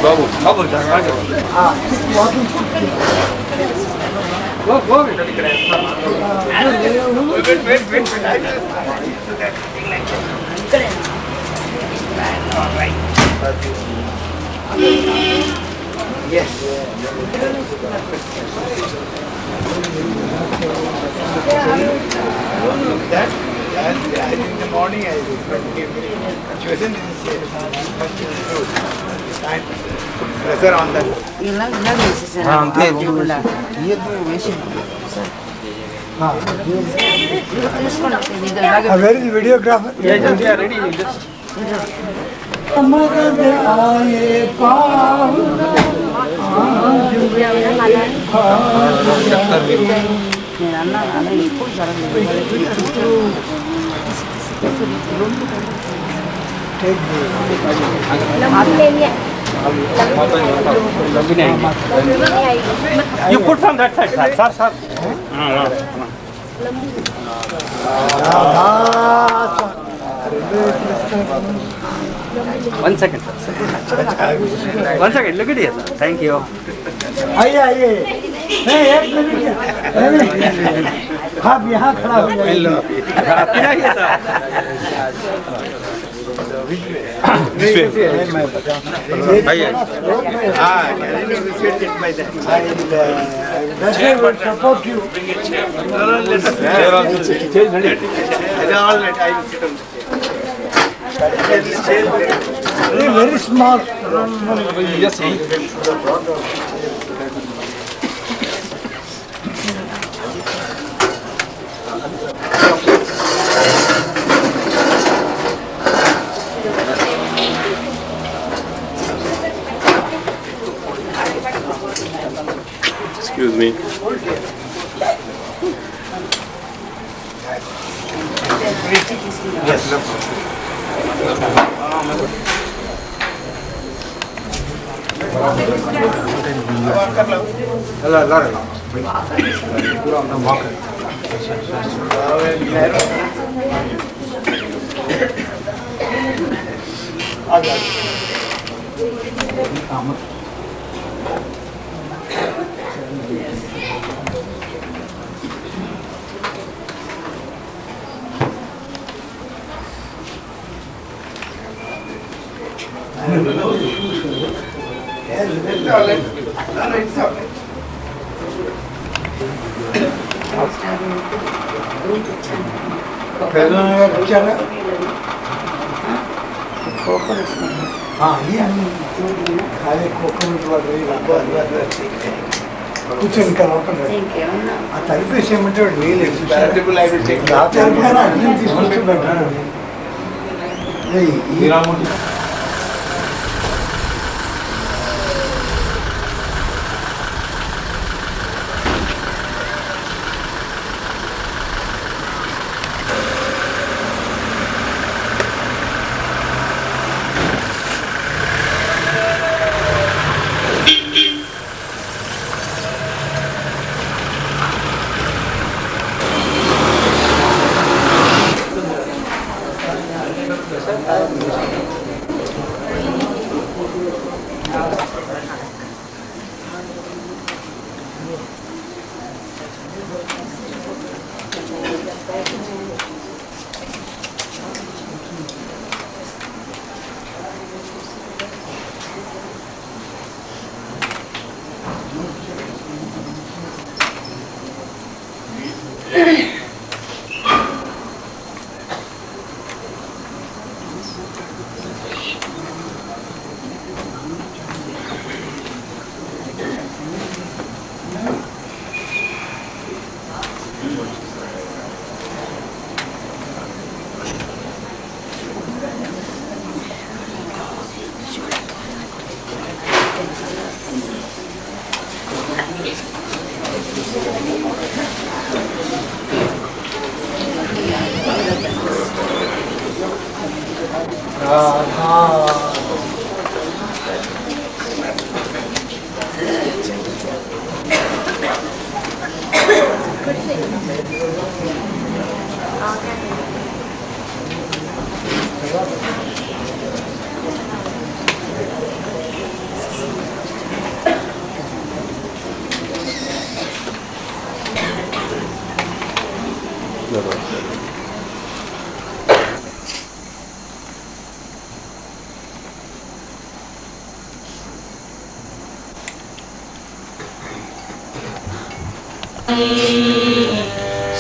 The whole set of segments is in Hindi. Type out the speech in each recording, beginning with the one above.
Babu Babu Yes. That in the morning I chosen this and pressure on that. Where is the videographer? Yeah, ready. Just. You put from that side, sir. 1 second, sir. 1 second. Look at here, sir. Thank you. आइए नहीं एक मिनट आप यहाँ खड़ा हो जाइए very small. Yes, excuse me. Yes, no हाँ ये खाली कोकोनट कुछ इनका लोकल है आ तरीके से मतलब नील है पैराटिबल आई विल टेक आप यार ना नहीं इसको बैठा नहीं ये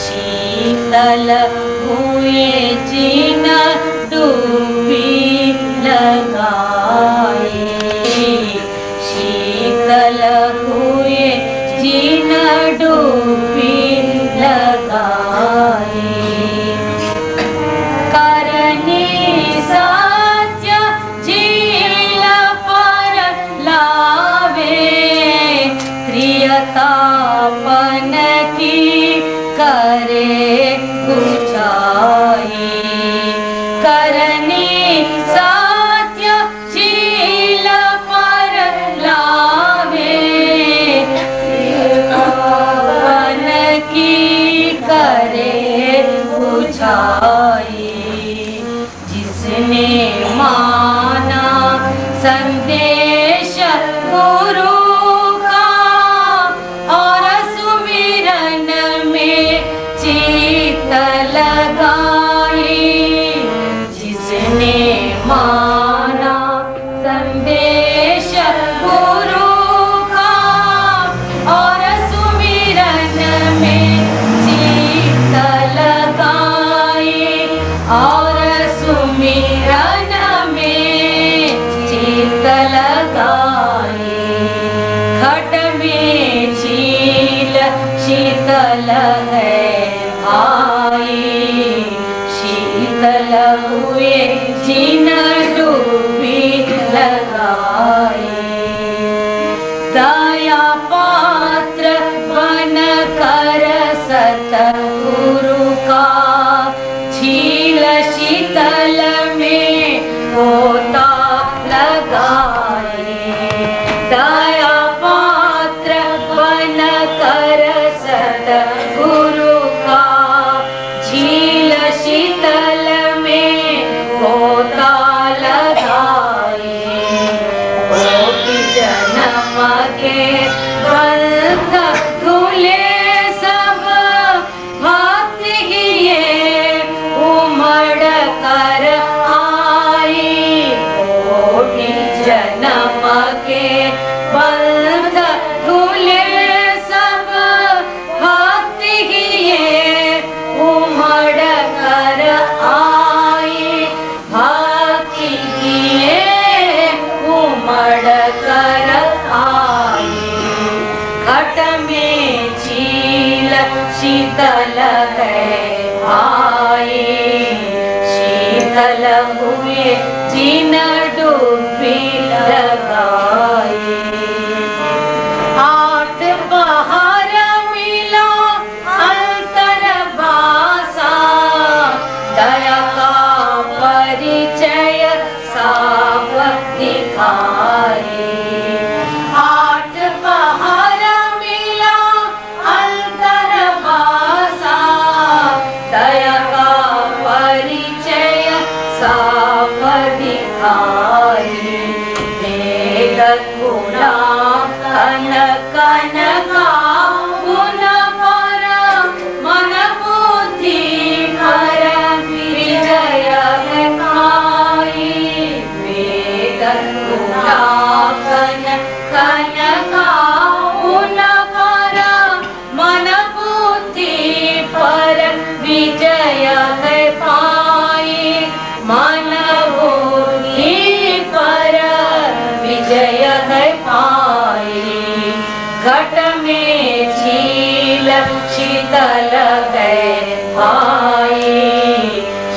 शीतल हुए जिन डूबी लगाए, शीतल हुए जिन डूबी लगाए, करनी सत्य झील पर लावे, त्रियतापन की करे ऊंचाई, करनी सत्य झील पर लावे, त्रियतापन की करे ऊंचाई, जिसने माना संदेश गुरु का और सुमिरन में चित्त लगाई, जिसने माना संदेश गुरु का और सुमिरन में चित्त लगाई, और सुमिरन में चित्त लगाई, घट में झील शीतल है आई, शीतल हुए जिन डूबी लगाई, दया पात्र बन कर सतगुरु का झील शीतल में होता लगाए, दया पात्र बन कर सतगुरु का झील शीतल में होता लगाए, कोटि जन्म के बंध धुले सब भक्त किए उमड़ कर आई, कोटि जन्म के बंध धुले सब भक्त किए उमड़ कर आई, भक्ति किए उमड़ कर आई, घट में झील शीतल है आई, शीतल हुए जिन डूबी लगाई, आठ पहर मिला अंतर भाषा, दया का परिचय साफ दिखाई, आठ पहर मिला अंतर भाषा, दया का परिचय साफ दिखाई, वेद गुणा कन कन का गुण पर मन बुद्धि पर विजय पाई, वेद गुणा कन कन का गुण पर मन बुद्धि पर विजय पाई, मन बुद्धि पर विजय पाई, घट में झील शीतल है आई,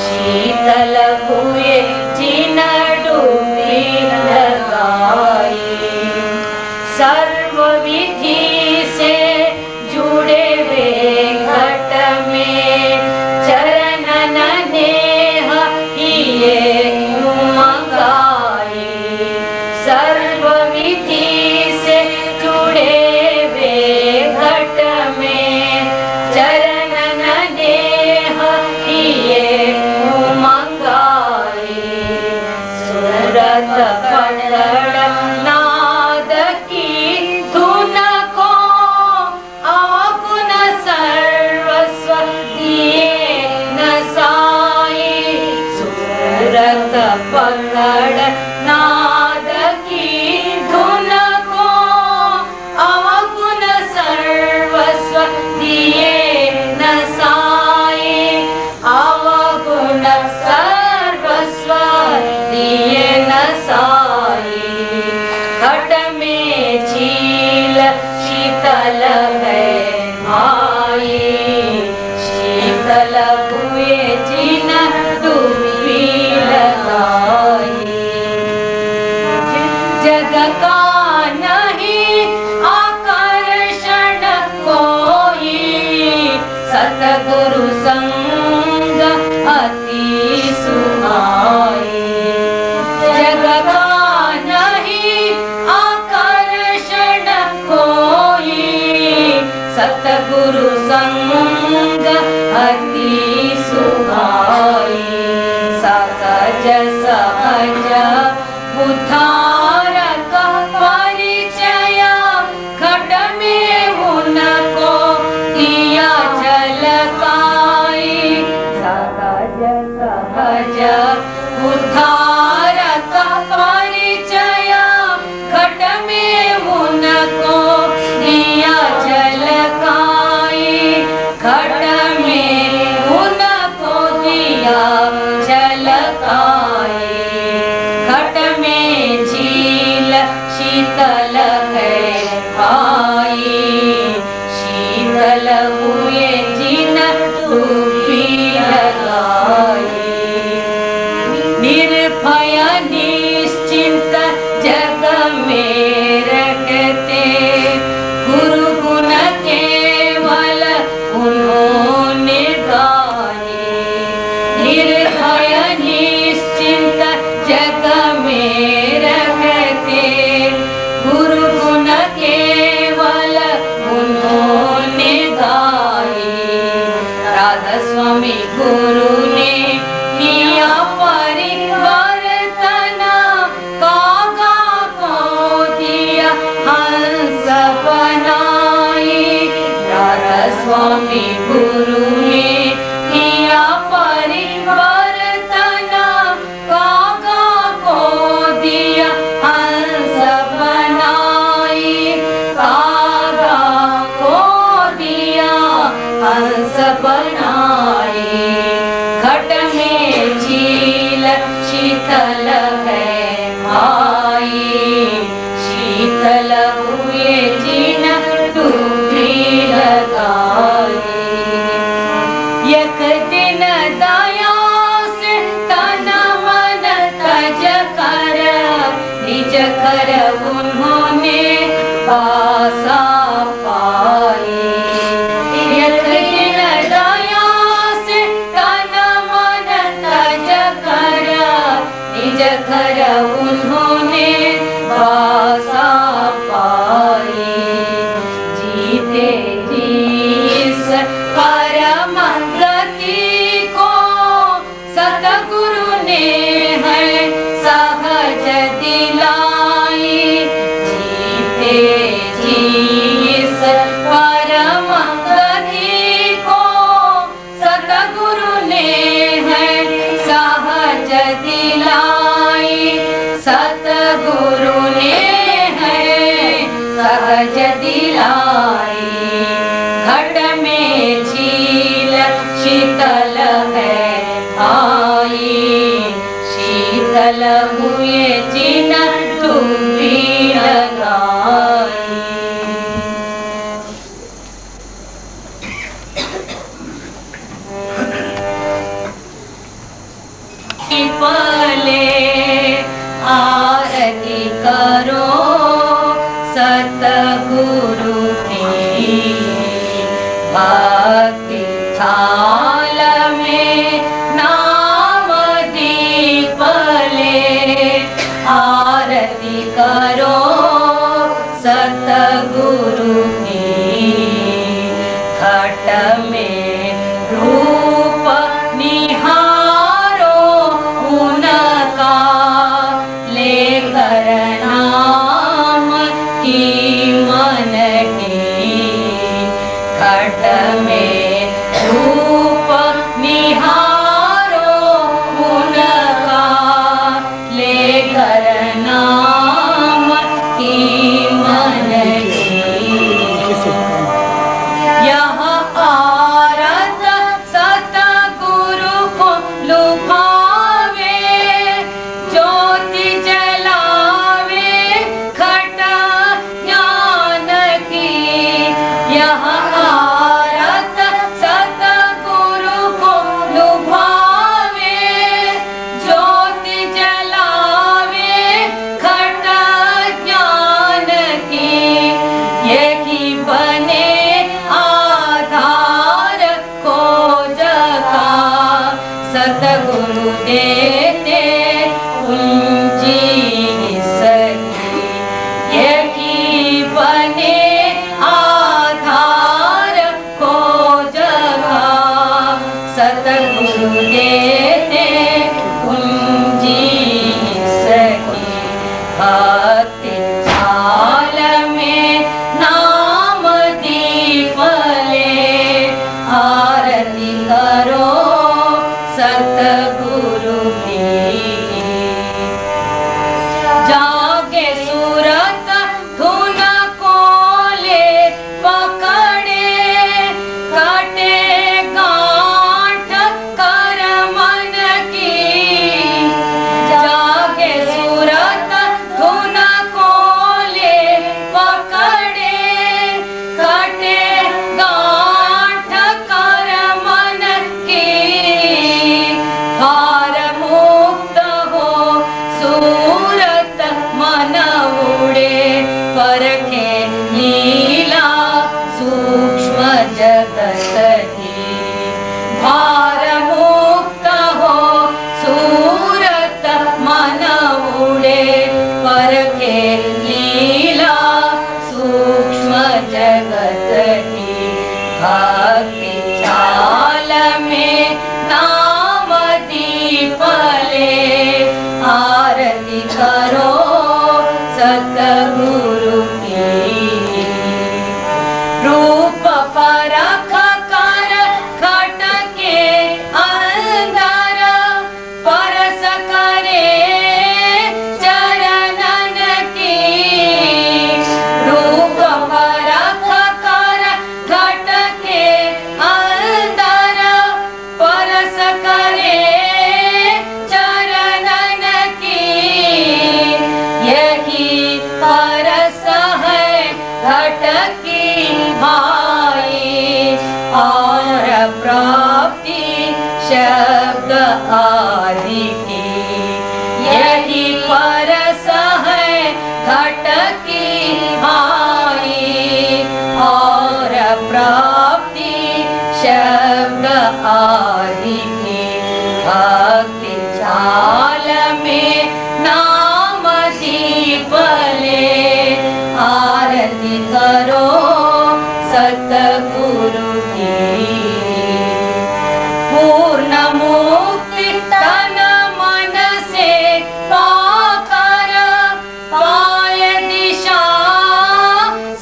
शीतल हुए जिन डूबी लगाई, सर्व विधि से जुड़े वे घट में चरणन नेह किए मंगाई, सर्व विधि से जुड़े वे घट में चरणन नेह किए खड़ नाद की धुन को अवगुण सर्वस्व दिए नसाए, अवगुण सर्वस्व दिए नसाए। घट में झील शीतल है माई, शीतल हुए जिन डूबी लगाई। जग का नहीं आकर्षण कोई, सतगुरु संग अति सुहाई। जग का नहीं आकर्षण कोई, सतगुरु संग अति सुहाई। सहज सहज उद्धार का परिचय, घट में उनको दिया झलकाई। सहज सहज उद्धार का परिचय, घट में उनको दिया झलकाई। घट में उनको दिया झलकाई। घट में झील शीतल है भाई, शीतल हुए जिन डूबी लगाई। निर्भय निश्चिंत जग में रखते, गुरु गुण केवल उन्होंने गाए। निर्भय निश्चिंत जग में रखते, गुरु गुण केवल उन्होंने गाए। राधा स्वामी गुरु ने किया परिवर्तन, कागा को दिया हंस बनाई। राधा स्वामी गुरु ने किया परिवर्तन, कागा को दिया हंस बनाई। कागा को दिया हंस बनाई। घट में झील शीतल है भाई, शीतल हुए जिन डूबी लगाई। एक दिन दया से तन मन तज कर, निज कर उन्होंने पासा पाई। एक दिन दया से तन मन तज कर, निज कर उन्होंने पासा पाई। जीते जिस परम गति को, सतगुरु ने है सहज दिलाई। जीते जिस परम गति को, सतगुरु ने है सहज दिलाई। सतगुरु ने है सहज दिलाई। घट में झील शीतल है आई, शीतल हुए जिन डूबी लगाई। पले आरती करो सतगुरु की, भक्ति थाल में नाम दीप ले। आरती करो सतगुरु की, घट में रूप निहारो उनका, लेकर नाम की मन की। घट में रूप निहारो उनका, देते पूंजी सकी, यही बने आधार को जगा। सतगुरु देते पूंजी सकी, भक्ति जाल में नाम दीप ले। आरती करो सतगुरु की, जागे सूरत धुन को ले पकड़े, काटे गांठ कर मन की। जागे सूरत धुन को ले पकड़े, काटे गांठ कर मन की। भार मुक्त हो सूरत मन उड़े, परखे लीला सूक्ष्म जगत की। भार मुक्त हो सूरत मन उड़े, परखे लीला सूक्ष्म जगत की। भक्ति चाल में नाम दीप ले। आरती करो सतगुरु की, रूप परख कर खटके अंदर, परस करे चरणन की। रूप परख कर खटके अंदर, परस करे चरणन की। यही परस है घटकी भाई, और प्राप्ति शब्द आदि की। यही परस है घटकी भाई, और प्राप्ति शब्द आदि की। भक्ति जाल में नाम दीप ले। आरती करो सतगुरु की, पूर्ण मुक्ति तन मन से पाकर, पाए दिशा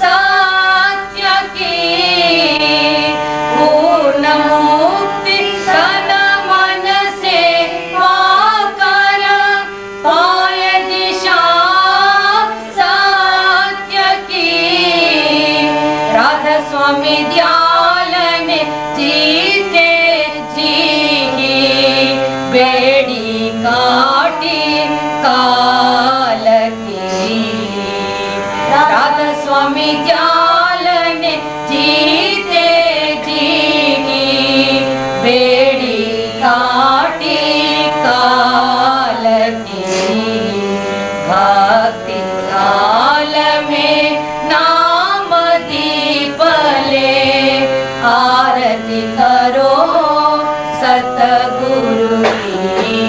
सत्य की। पूर्ण मुक्ति तन मन से पाकर, पाए दिशा सत्य की। राधा स्वामी दयाल ने जीते जी बेड़ी काटी काल की। राधा स्वामी दयाल ने जीते जी बेड़ी काटी काल की। भक्ति काल में नाम दीप ले। आरती करो सतगुरु की,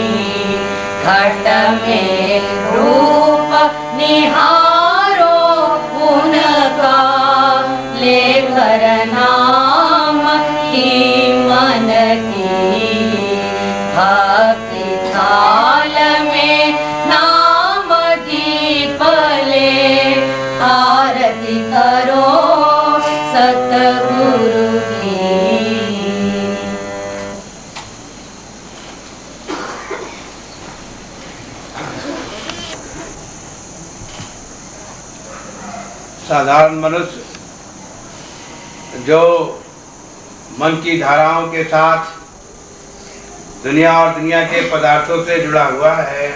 घट में रूप निहारो उनका, लेकर नाम की मन की। भक्ति काल में नाम दीप ले। आरती करो सतगुरु की। साधारण मनुष्य जो मन की धाराओं के साथ दुनिया और दुनिया के पदार्थों से जुड़ा हुआ है,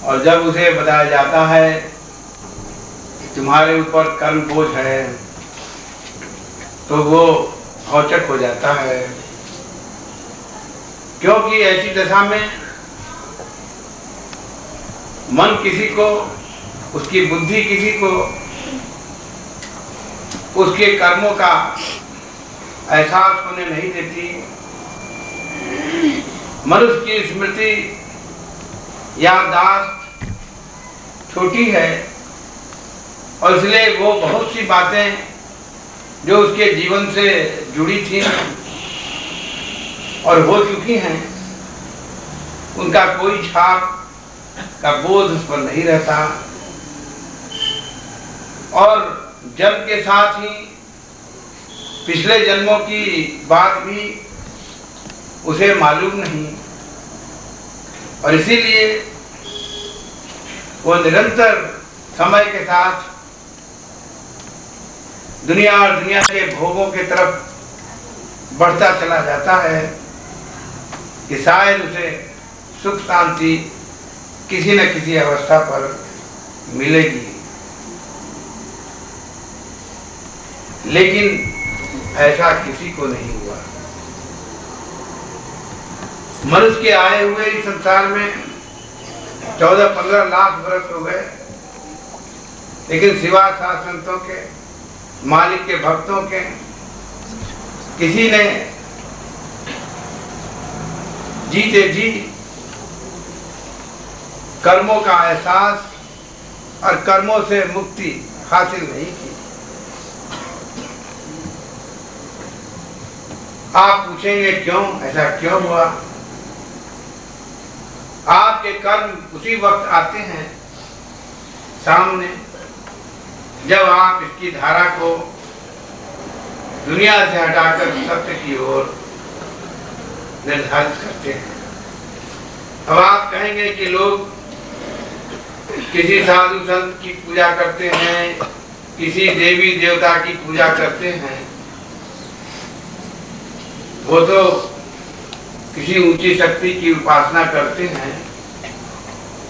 और जब उसे बताया जाता है कि तुम्हारे ऊपर कर्म बोझ है, तो वो औचक हो जाता है। क्योंकि ऐसी दशा में मन किसी को, उसकी बुद्धि किसी को उसके कर्मों का एहसास होने नहीं देती, मनुष्य की स्मृति याददाश्त छोटी है और इसलिए वो बहुत सी बातें जो उसके जीवन से जुड़ी थी और हो चुकी हैं, उनका कोई छाप का बोध उस पर नहीं रहता और जन्म के साथ ही पिछले जन्मों की बात भी उसे मालूम नहीं और इसीलिए वो निरंतर समय के साथ दुनिया और दुनिया के भोगों की तरफ बढ़ता चला जाता है कि शायद उसे सुख शांति किसी न किसी अवस्था पर मिलेगी, लेकिन ऐसा किसी को नहीं हुआ। मनुष्य के आए हुए इस संसार में 14-15 लाख वर्ष हो गए, लेकिन सिवा सात संतों के, मालिक के भक्तों के, किसी ने जीते जी कर्मों का एहसास और कर्मों से मुक्ति हासिल नहीं की। आप पूछेंगे क्यों, ऐसा क्यों हुआ? आपके कर्म उसी वक्त आते हैं सामने जब आप इसकी धारा को दुनिया से हटाकर सत्य की ओर निर्धारित करते हैं। अब आप कहेंगे कि लोग किसी साधु संत की पूजा करते हैं, किसी देवी देवता की पूजा करते हैं, वो तो किसी ऊंची शक्ति की उपासना करते हैं,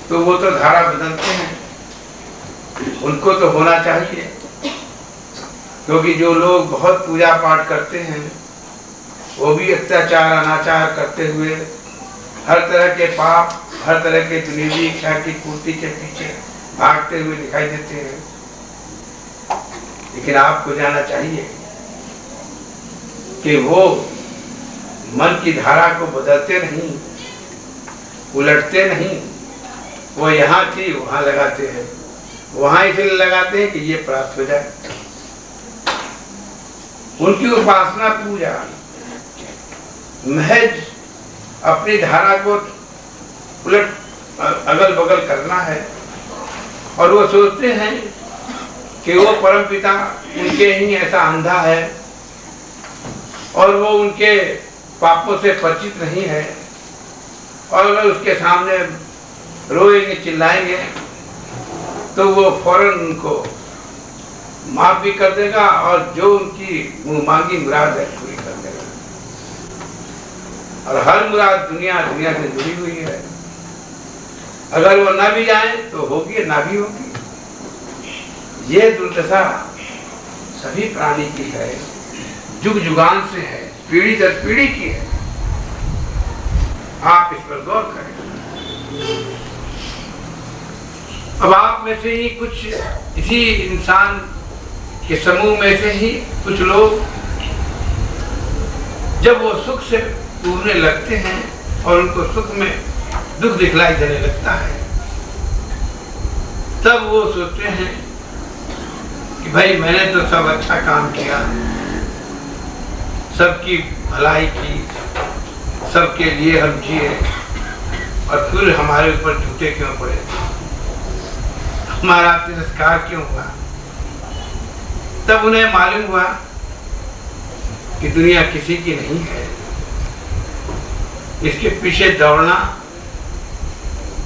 तो वो तो धारा बदलते हैं, उनको तो होना चाहिए, क्योंकि जो लोग बहुत पूजा पाठ करते हैं वो भी अत्याचार अनाचार करते हुए हर तरह के पाप, हर तरह के दुनियावी इच्छा की पूर्ति के पीछे भागते हुए दिखाई देते हैं। लेकिन आपको जाना चाहिए कि वो मन की धारा को बदलते नहीं, उलटते नहीं, वो यहाँ थी वहां लगाते हैं, वहां इसलिए लगाते हैं कि ये प्राप्त हो जाए। उनकी उपासना पूजा महज अपनी धारा को उलट अगल बगल करना है और वो सोचते हैं कि वो परमपिता उनके ही ऐसा अंधा है और वो उनके पापों से परिचित नहीं है और अगर उसके सामने रोएंगे चिल्लाएंगे तो वो फौरन उनको माफ भी कर देगा और जो उनकी मुंह मांगी मुराद है पूरी कर देगा। और हर मुराद दुनिया से जुड़ी हुई है, अगर वो ना भी जाए तो होगी ना भी होगी। ये दुर्दशा सभी प्राणी की है, जुग जुगान से है, पीढ़ी दर पीढ़ी की है। आप इस पर गौर करें। अब आप में से ही कुछ, इसी इंसान के समूह में से ही कुछ लोग जब वो सुख से टूटने लगते हैं और उनको सुख में दुख दिखलाई देने लगता है, तब वो सोचते हैं कि भाई मैंने तो सब अच्छा काम किया, सबकी भलाई की, सबके लिए हम जिए और फिर हमारे ऊपर झूठे क्यों पड़े, हमारा तिरस्कार क्यों हुआ। तब उन्हें मालूम हुआ कि दुनिया किसी की नहीं है, इसके पीछे दौड़ना,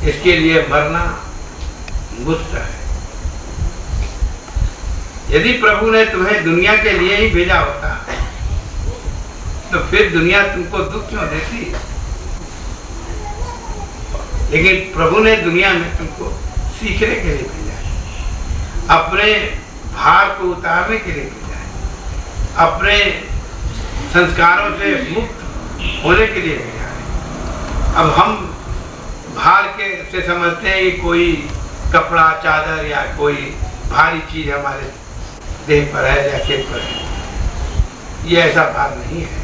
इसके लिए मरना मुफ्त है। यदि प्रभु ने तुम्हें दुनिया के लिए ही भेजा होता तो फिर दुनिया तुमको दुख क्यों देती? लेकिन प्रभु ने दुनिया में तुमको सीखने के लिए भेजा है, अपने भार को उतारने के लिए भेजा है, अपने संस्कारों से मुक्त होने के लिए भेजा है। अब हम भार के से समझते हैं कि कोई कपड़ा, चादर या कोई भारी चीज हमारे देह पर है या सिर पर है। ये ऐसा भार नहीं है।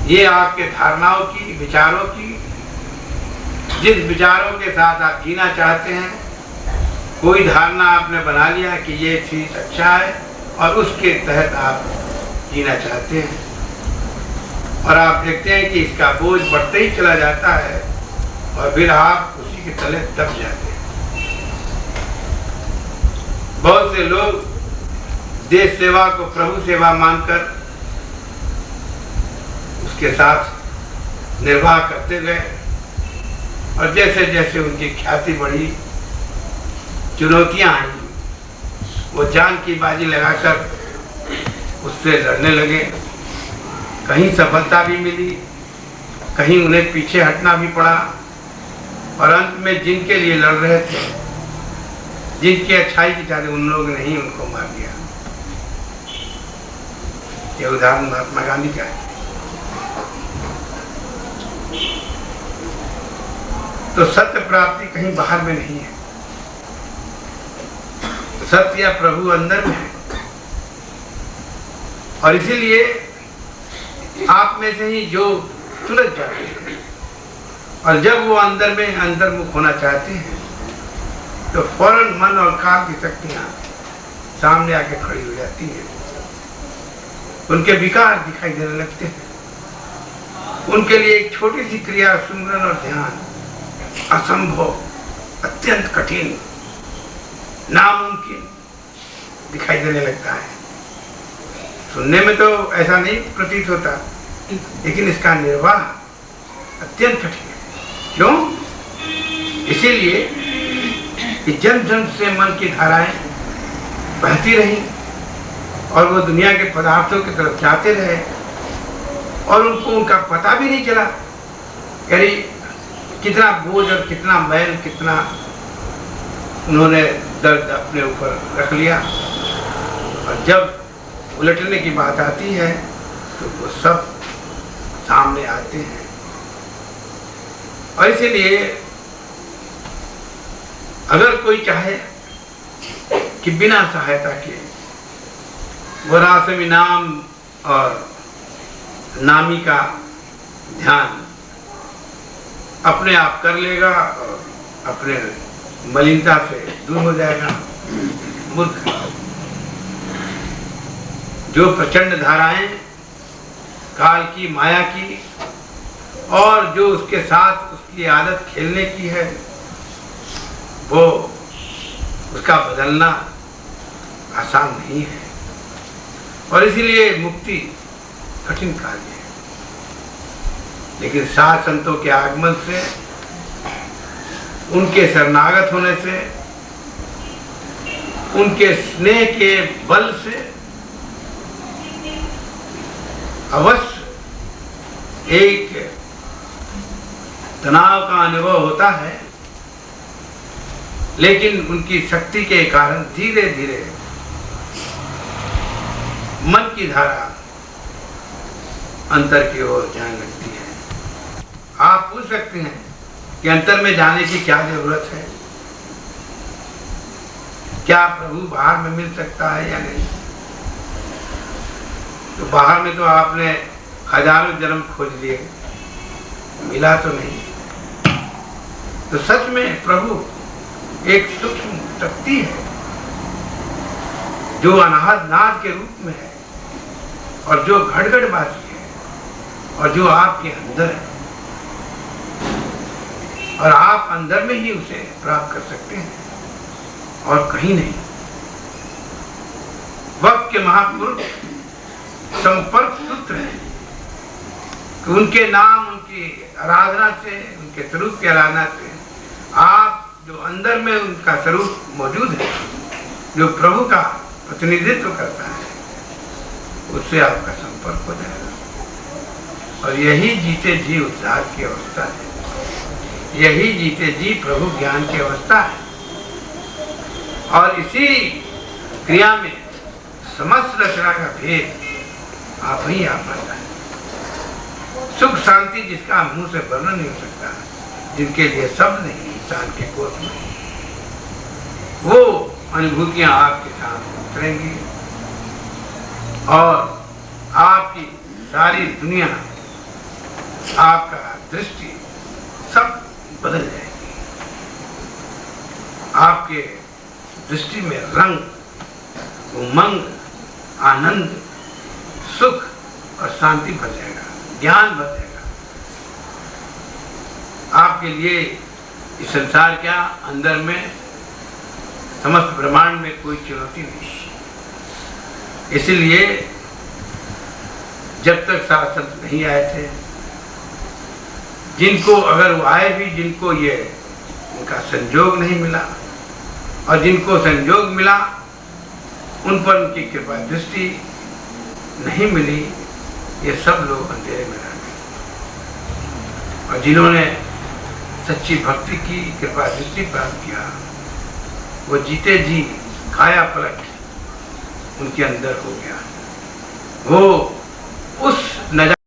ये आपके धारणाओं की, विचारों की, जिस विचारों के साथ आप जीना चाहते हैं, कोई धारणा आपने बना लिया कि ये चीज अच्छा है और उसके तहत आप जीना चाहते हैं, और आप देखते हैं कि इसका बोझ बढ़ते ही चला जाता है और फिर आप उसी के तले दब जाते हैं। बहुत से लोग देश सेवा को प्रभु सेवा मानकर उसके साथ निर्वाह करते गए, और जैसे जैसे उनकी ख्याति बढ़ी, चुनौतियां आई, वो जान की बाजी लगाकर उससे लड़ने लगे। कहीं सफलता भी मिली, कहीं उन्हें पीछे हटना भी पड़ा, और अंत में जिनके लिए लड़ रहे थे, जिनकी अच्छाई की चाहते, उन लोगों ने ही उनको मार दिया। ये उदाहरण महात्मा गांधी का है। तो सत्य प्राप्ति कहीं बाहर में नहीं है, सत्य या प्रभु अंदर में है। और इसीलिए आप में से ही जो सुलझ जाते हैं, और जब वो अंदर में अंतर्मुख होना चाहते हैं, तो फौरन मन और काल की शक्तियां सामने आके खड़ी हो जाती हैं। उनके विकार दिखाई देने लगते हैं। उनके लिए एक छोटी सी क्रिया, सुमिरन और ध्यान, असंभव, अत्यंत कठिन, नामुमकिन दिखाई देने लगता है। सुनने में तो ऐसा नहीं प्रतीत होता, लेकिन इसका निर्वाह अत्यंत कठिन है। क्यों? इसीलिए कि जन्म जन्म से मन की धाराएं बहती रही और वो दुनिया के पदार्थों की तरफ जाते रहे, और उनको उनका पता भी नहीं चला, यानी कितना बोझ और कितना मैल, कितना उन्होंने दर्द अपने ऊपर रख लिया। और जब उलटने की बात आती है तो वो सब सामने आते हैं। और इसीलिए अगर कोई चाहे कि बिना सहायता के वो रासमी नाम और नामी का ध्यान अपने आप कर लेगा और अपने मलिनता से दूर हो जाएगा, मूर्ख। जो प्रचंड धाराएं काल की, माया की, और जो उसके साथ उसकी आदत खेलने की है, वो उसका बदलना आसान नहीं है। और इसीलिए मुक्ति कठिन कार्य है। लेकिन सात संतों के आगमन से, उनके शरणागत होने से, उनके स्नेह के बल से अवश्य एक तनाव का अनुभव होता है, लेकिन उनकी शक्ति के कारण धीरे धीरे मन की धारा अंतर की ओर जाने लगती है। आप पूछ सकते हैं कि अंतर में जाने की क्या जरूरत है, क्या प्रभु बाहर में मिल सकता है या नहीं? तो बाहर में तो आपने हजारों जन्म खोज लिए, मिला तो नहीं। तो सच में प्रभु एक सूक्ष्म शक्ति है जो अनाहत नाद के रूप में है, और जो घड़घड़बाजी है, और जो आपके अंदर है, और आप अंदर में ही उसे प्राप्त कर सकते हैं और कहीं नहीं। वक्त के महापुरुष संपर्क सूत्र है कि उनके नाम, उनकी आराधना से, उनके स्वरूप की आराधना से आप जो अंदर में उनका स्वरूप मौजूद है, जो प्रभु का प्रतिनिधित्व करता है, उससे आपका संपर्क हो जाएगा। और यही जीते जी उद्धार की अवस्था है, यही जीते जी प्रभु ज्ञान की अवस्था है। और इसी क्रिया में समस्त रचना का भेद आप ही आप पाता है। सुख शांति जिसका मुंह से वर्णन नहीं हो सकता, जिनके लिए शब्द नहीं, इंसान के कोष में, वो अनुभूतियां आपके साथ उतरेंगी और आपकी सारी दुनिया आपका दृष्टि सब बदल जाएगी। आपके दृष्टि में रंग, उमंग, आनंद, सुख और शांति भर जाएगा, ज्ञान भर जाएगा। आपके लिए इस संसार क्या, अंदर में समस्त ब्रह्मांड में कोई चुनौती नहीं। इसीलिए जब तक शास्त्र नहीं आए थे, जिनको अगर वो आए भी, जिनको ये उनका संयोग नहीं मिला और जिनको संयोग मिला उन पर उनकी कृपा दृष्टि नहीं मिली, ये सब लोग अंधेरे में रह गए। और जिन्होंने सच्ची भक्ति की, कृपा दृष्टि प्राप्त किया, वो जीते जी काया पलट उनके अंदर हो गया। वो उस नजारे